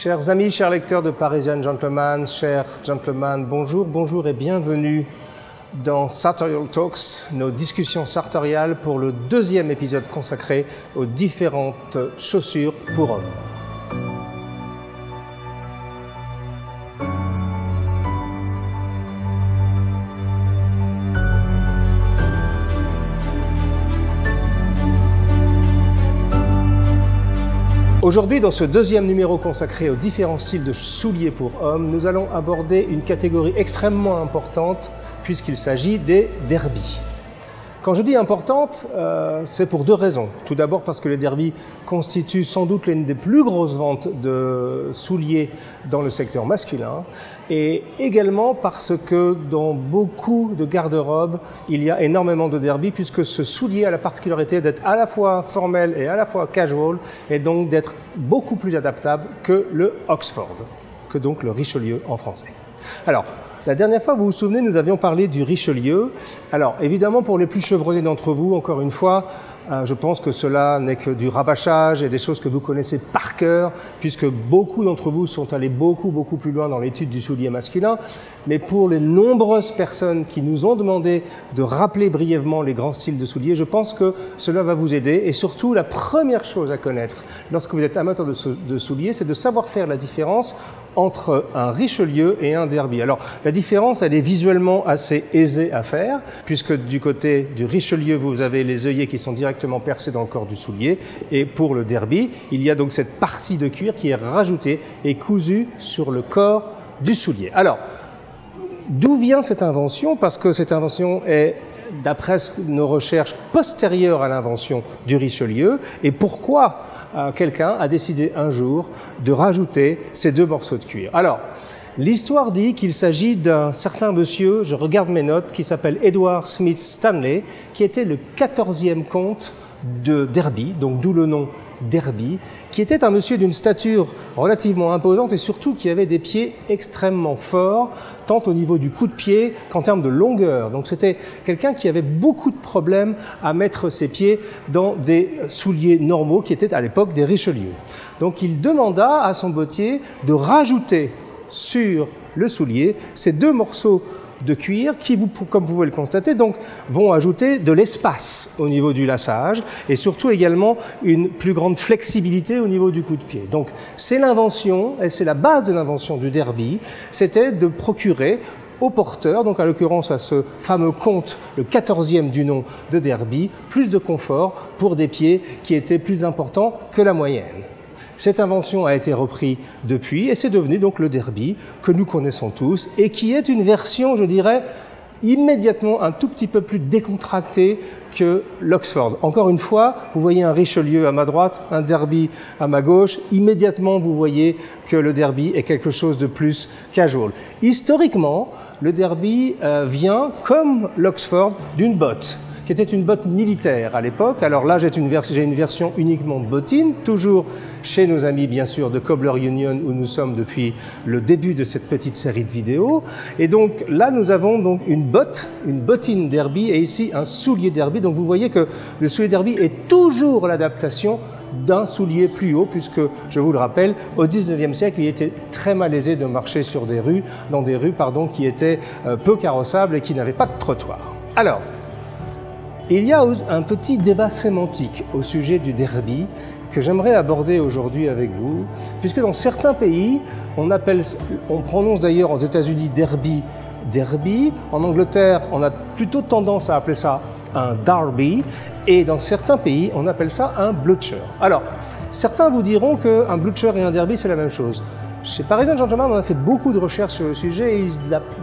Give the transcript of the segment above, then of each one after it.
Chers amis, chers lecteurs de Parisian Gentleman, chers gentlemen, bonjour, bonjour et bienvenue dans Sartorial Talks, nos discussions sartoriales pour le deuxième épisode consacré aux différentes chaussures pour hommes. Aujourd'hui, dans ce deuxième numéro consacré aux différents styles de souliers pour hommes, nous allons aborder une catégorie extrêmement importante puisqu'il s'agit des derbies. Quand je dis importante, c'est pour deux raisons. Tout d'abord parce que les derbies constituent sans doute l'une des plus grosses ventes de souliers dans le secteur masculin et également parce que dans beaucoup de garde-robes, il y a énormément de derbies puisque ce soulier a la particularité d'être à la fois formel et à la fois casual et donc d'être beaucoup plus adaptable que le Oxford, que donc le Richelieu en français. Alors, la dernière fois, vous vous souvenez, nous avions parlé du Richelieu. Alors, évidemment, pour les plus chevronnés d'entre vous, encore une fois, je pense que cela n'est que du rabâchage et des choses que vous connaissez par cœur, puisque beaucoup d'entre vous sont allés beaucoup plus loin dans l'étude du soulier masculin. Mais pour les nombreuses personnes qui nous ont demandé de rappeler brièvement les grands styles de souliers, je pense que cela va vous aider. Et surtout, la première chose à connaître lorsque vous êtes amateur de souliers, c'est de savoir faire la différence entre un Richelieu et un derby. Alors, la différence, elle est visuellement assez aisée à faire, puisque du côté du Richelieu, vous avez les œillets qui sont directement percés dans le corps du soulier, et pour le derby, il y a donc cette partie de cuir qui est rajoutée et cousue sur le corps du soulier. Alors, d'où vient cette invention? Parce que cette invention est, d'après nos recherches, postérieure à l'invention du Richelieu, et pourquoi quelqu'un a décidé un jour de rajouter ces deux morceaux de cuir. Alors, l'histoire dit qu'il s'agit d'un certain monsieur, je regarde mes notes, qui s'appelle Edward Smith Stanley, qui était le 14e comte de Derby, donc d'où le nom Derby, qui était un monsieur d'une stature relativement imposante et surtout qui avait des pieds extrêmement forts, tant au niveau du coup de pied qu'en termes de longueur. Donc c'était quelqu'un qui avait beaucoup de problèmes à mettre ses pieds dans des souliers normaux qui étaient à l'époque des Richelieu. Donc il demanda à son bottier de rajouter sur le soulier ces deux morceaux de cuir qui, comme vous pouvez le constater, donc, vont ajouter de l'espace au niveau du laçage et surtout également une plus grande flexibilité au niveau du coup de pied. Donc c'est l'invention, et c'est la base de l'invention du derby, c'était de procurer au porteur, donc à l'occurrence à ce fameux comte, le 14e du nom de Derby, plus de confort pour des pieds qui étaient plus importants que la moyenne. Cette invention a été reprise depuis et c'est devenu donc le derby que nous connaissons tous et qui est une version, je dirais, immédiatement un tout petit peu plus décontractée que l'Oxford. Encore une fois, vous voyez un Richelieu à ma droite, un derby à ma gauche, immédiatement vous voyez que le derby est quelque chose de plus casual. Historiquement, le derby vient, comme l'Oxford, d'une botte, qui était une botte militaire à l'époque. Alors là, j'ai une version uniquement bottine, toujours chez nos amis, bien sûr, de Cobbler Union, où nous sommes depuis le début de cette petite série de vidéos. Et donc là, nous avons donc une bottine derby, et ici un soulier derby. Donc vous voyez que le soulier derby est toujours l'adaptation d'un soulier plus haut, puisque, je vous le rappelle, au XIXe siècle, il était très malaisé de marcher sur des rues, dans des rues qui étaient peu carrossables et qui n'avaient pas de trottoir. Alors, il y a un petit débat sémantique au sujet du derby que j'aimerais aborder aujourd'hui avec vous, puisque dans certains pays, on prononce d'ailleurs aux États-Unis derby, derby. En Angleterre, on a plutôt tendance à appeler ça un derby, et dans certains pays, on appelle ça un blucher. Alors, certains vous diront qu'un blucher et un derby, c'est la même chose. Chez Parisian Gentleman, on a fait beaucoup de recherches sur le sujet et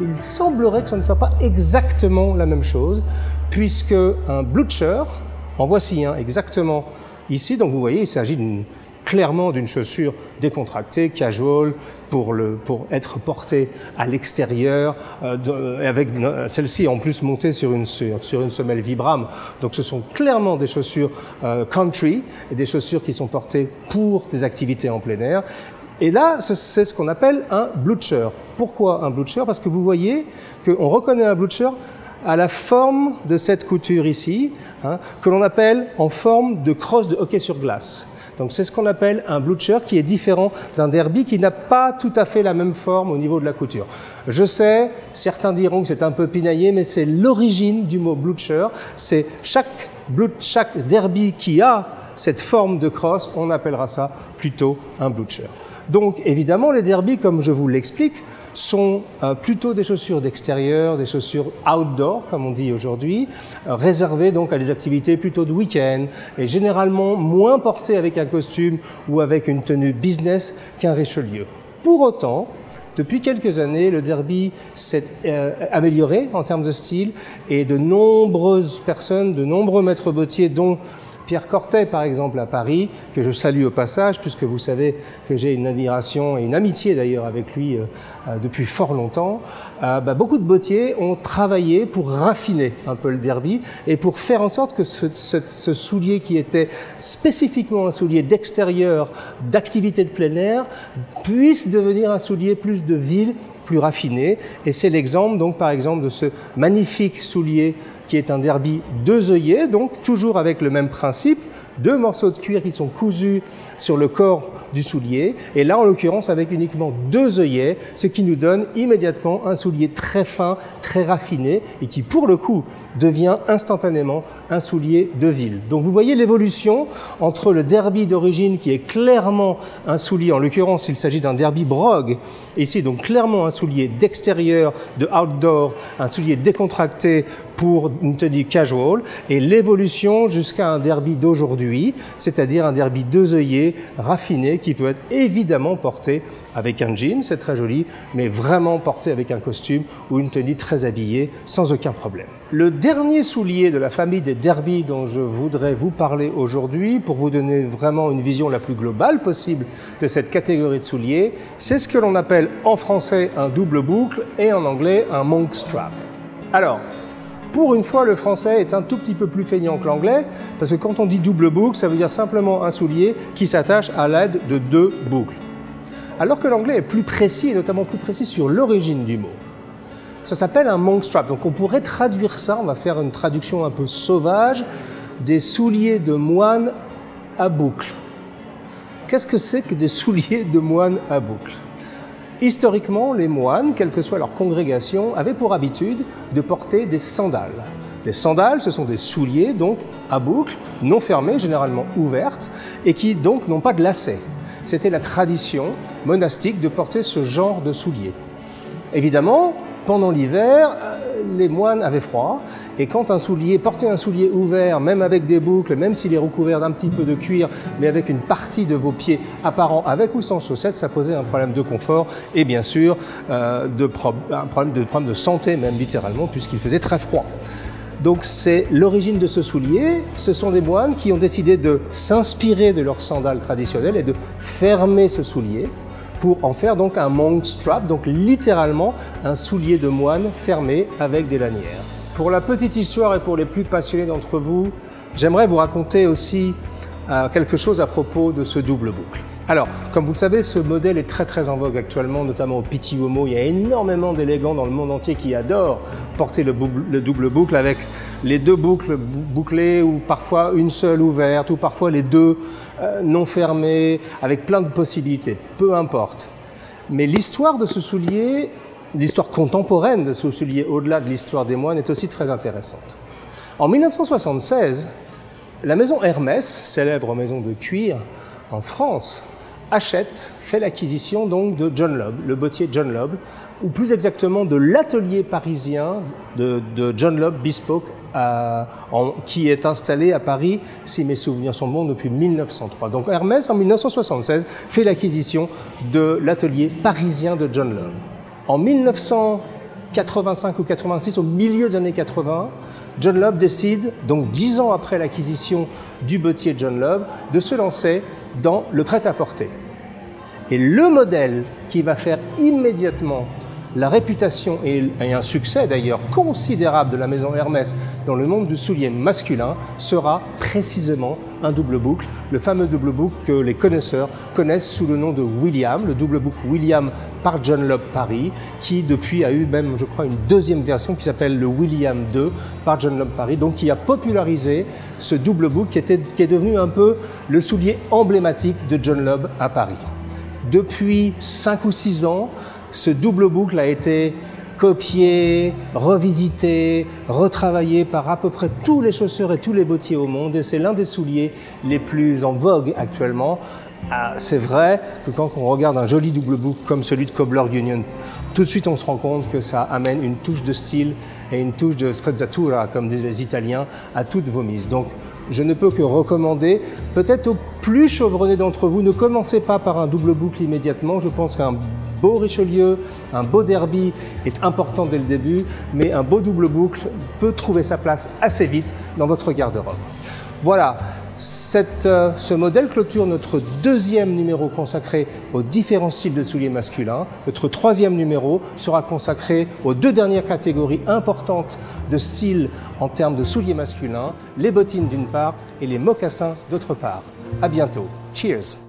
il semblerait que ce ne soit pas exactement la même chose, puisque un blucher, en voici un exactement ici, donc vous voyez, il s'agit clairement d'une chaussure décontractée, casual, pour être portée à l'extérieur, avec celle-ci en plus montée sur une semelle Vibram. Donc ce sont clairement des chaussures country, et des chaussures qui sont portées pour des activités en plein air. Et là, c'est ce qu'on appelle un blucher. Pourquoi un blucher? Parce que vous voyez qu'on reconnaît un blucher à la forme de cette couture ici, que l'on appelle en forme de crosse de hockey sur glace. Donc c'est ce qu'on appelle un blucher qui est différent d'un derby qui n'a pas tout à fait la même forme au niveau de la couture. Je sais, certains diront que c'est un peu pinaillé, mais c'est l'origine du mot blucher. C'est chaque derby qui a cette forme de crosse, on appellera ça plutôt un blucher. Donc évidemment, les derbys, comme je vous l'explique, sont plutôt des chaussures d'extérieur, des chaussures outdoor, comme on dit aujourd'hui, réservées donc à des activités plutôt de week-end et généralement moins portées avec un costume ou avec une tenue business qu'un Richelieu. Pour autant, depuis quelques années, le derby s'est amélioré en termes de style et de nombreuses personnes, de nombreux maîtres bottiers, dont Pierre Cortet, par exemple, à Paris, que je salue au passage, puisque vous savez que j'ai une admiration et une amitié d'ailleurs avec lui depuis fort longtemps. Beaucoup de bottiers ont travaillé pour raffiner un peu le derby et pour faire en sorte que ce soulier qui était spécifiquement un soulier d'extérieur, d'activité de plein air, puisse devenir un soulier plus de ville, plus raffiné. Et c'est l'exemple, donc, par exemple, de ce magnifique soulier qui est un derby 2 œillets, donc toujours avec le même principe, 2 morceaux de cuir qui sont cousus sur le corps du soulier, et là en l'occurrence avec uniquement 2 œillets, ce qui nous donne immédiatement un soulier très fin, très raffiné, et qui pour le coup devient instantanément un soulier de ville. Donc vous voyez l'évolution entre le derby d'origine qui est clairement un soulier, en l'occurrence il s'agit d'un derby brogue, ici donc clairement un soulier d'extérieur, de outdoor, un soulier décontracté pour une tenue casual, et l'évolution jusqu'à un derby d'aujourd'hui, c'est-à-dire un derby 2 œillets raffiné qui peut être évidemment porté avec un jean, c'est très joli, mais vraiment porté avec un costume ou une tenue très habillée sans aucun problème. Le dernier soulier de la famille des derbies dont je voudrais vous parler aujourd'hui, pour vous donner vraiment une vision la plus globale possible de cette catégorie de souliers, c'est ce que l'on appelle en français un double boucle et en anglais un monk strap. Alors, pour une fois, le français est un tout petit peu plus feignant que l'anglais, parce que quand on dit double boucle, ça veut dire simplement un soulier qui s'attache à l'aide de 2 boucles. Alors que l'anglais est plus précis, et notamment plus précis sur l'origine du mot. Ça s'appelle un monk strap. Donc on pourrait traduire ça, on va faire une traduction un peu sauvage, des souliers de moine à boucle. Qu'est-ce que c'est que des souliers de moine à boucle ? Historiquement, les moines, quelle que soit leur congrégation, avaient pour habitude de porter des sandales. Des sandales, ce sont des souliers, donc à boucle, non fermées, généralement ouvertes, et qui donc n'ont pas de lacets. C'était la tradition monastique de porter ce genre de souliers. Évidemment, pendant l'hiver, les moines avaient froid, et quand porter un soulier ouvert, même avec des boucles, même s'il est recouvert d'un petit peu de cuir, mais avec une partie de vos pieds apparent, avec ou sans chaussettes, ça posait un problème de confort, et bien sûr, un problème de santé, même littéralement, puisqu'il faisait très froid. Donc c'est l'origine de ce soulier. Ce sont des moines qui ont décidé de s'inspirer de leurs sandales traditionnelles et de fermer ce soulier pour en faire donc un monk strap, donc littéralement un soulier de moine fermé avec des lanières. Pour la petite histoire et pour les plus passionnés d'entre vous, j'aimerais vous raconter aussi quelque chose à propos de ce double boucle. Alors, comme vous le savez, ce modèle est très en vogue actuellement, notamment au Pitti Uomo. Il y a énormément d'élégants dans le monde entier qui adorent porter le double boucle avec les 2 boucles bouclées ou parfois une seule ouverte ou parfois les 2 non fermées, avec plein de possibilités, peu importe. Mais l'histoire de ce soulier, l'histoire contemporaine de ce soulier au-delà de l'histoire des moines est aussi très intéressante. En 1976, la maison Hermès, célèbre maison de cuir en France, fait l'acquisition donc de John Lobb, le bottier John Lobb, ou plus exactement de l'atelier parisien de John Lobb Bespoke, qui est installé à Paris, si mes souvenirs sont bons, depuis 1903. Donc Hermès, en 1976, fait l'acquisition de l'atelier parisien de John Lobb. En 1985 ou 86, au milieu des années 80, John Lobb décide, donc 10 ans après l'acquisition du bottier John Lobb, de se lancer dans le prêt-à-porter. Et le modèle qui va faire immédiatement la réputation et un succès d'ailleurs considérable de la maison Hermès dans le monde du soulier masculin sera précisément un double boucle, le fameux double boucle que les connaisseurs connaissent sous le nom de William, le double boucle William par John Lobb Paris, qui depuis a eu même, je crois, une deuxième version qui s'appelle le William II par John Lobb Paris, donc qui a popularisé ce double boucle qui est devenu un peu le soulier emblématique de John Lobb à Paris. Depuis 5 ou 6 ans, ce double boucle a été copié, revisité, retravaillé par à peu près tous les chausseurs et tous les bottiers au monde, et c'est l'un des souliers les plus en vogue actuellement. C'est vrai que quand on regarde un joli double boucle comme celui de Cobbler Union, tout de suite on se rend compte que ça amène une touche de style et une touche de sprezzatura, comme disent les Italiens, à toutes vos mises. Donc je ne peux que recommander, peut-être aux plus chevronnés d'entre vous, ne commencez pas par un double boucle immédiatement. Je pense qu'un beau Richelieu, un beau Derby est important dès le début, mais un beau double boucle peut trouver sa place assez vite dans votre garde-robe. Voilà, ce modèle clôture notre deuxième numéro consacré aux différents styles de souliers masculins. Notre troisième numéro sera consacré aux 2 dernières catégories importantes de styles en termes de souliers masculins, les bottines d'une part et les mocassins d'autre part. À bientôt. Cheers!